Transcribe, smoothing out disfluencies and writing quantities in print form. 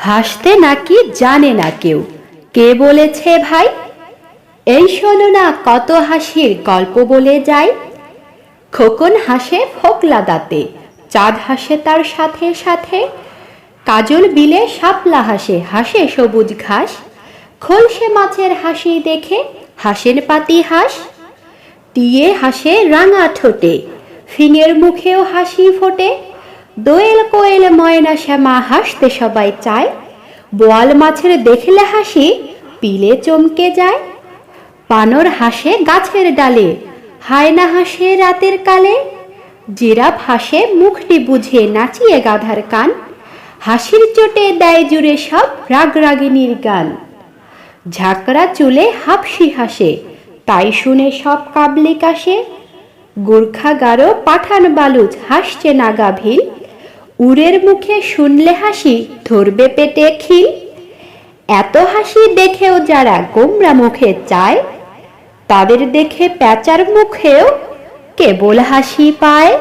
হাসতে নাকি জানে না কেউ, কে বলেছে ভাই? এই শোনো না কত হাসির গল্প বলে যাই। খোকন হাসে ফোকলা দাঁতে, চাঁদ হাসে তার সাথে সাথে। কাজল বিলে শাপলা হাসে, হাসে সবুজ ঘাস। খলসে মাছের হাসি দেখে হাসেন পাতি হাঁস। টিয়ে হাসে রাঙা ঠোঁটে, ফিঙের মুখেও হাসি ফোটে। দোয়েল কোয়েল ময়না শ্যামা হাসতে সবাই চায়। বোয়াল মাছের দেখলে হাসি পিলে চমকে যায়। বানর হাসে গাছের ডালে, হায়না হাসে রাতের কালে। জিরাফ হাসে মুখটি বুঝে নাচিয়ে গাধার কান। হাসির চোটে দেয় জুড়ে সব রাগরাগিনীর গান। ঝাঁকড়া চুলে হাফসি হাসে, তাই শুনে সব কাবলিক আসে। গুর্খা গারো পাঠান বালুচ হাসছে নাগা ভিল। উড়ের মুখে শুনলে হাসি ধরবে পেটে খিল। এত হাসি দেখেও যারা গোমরা মুখে চায়, তাদের দেখে প্যাঁচার মুখেও কেবল হাসি পায়।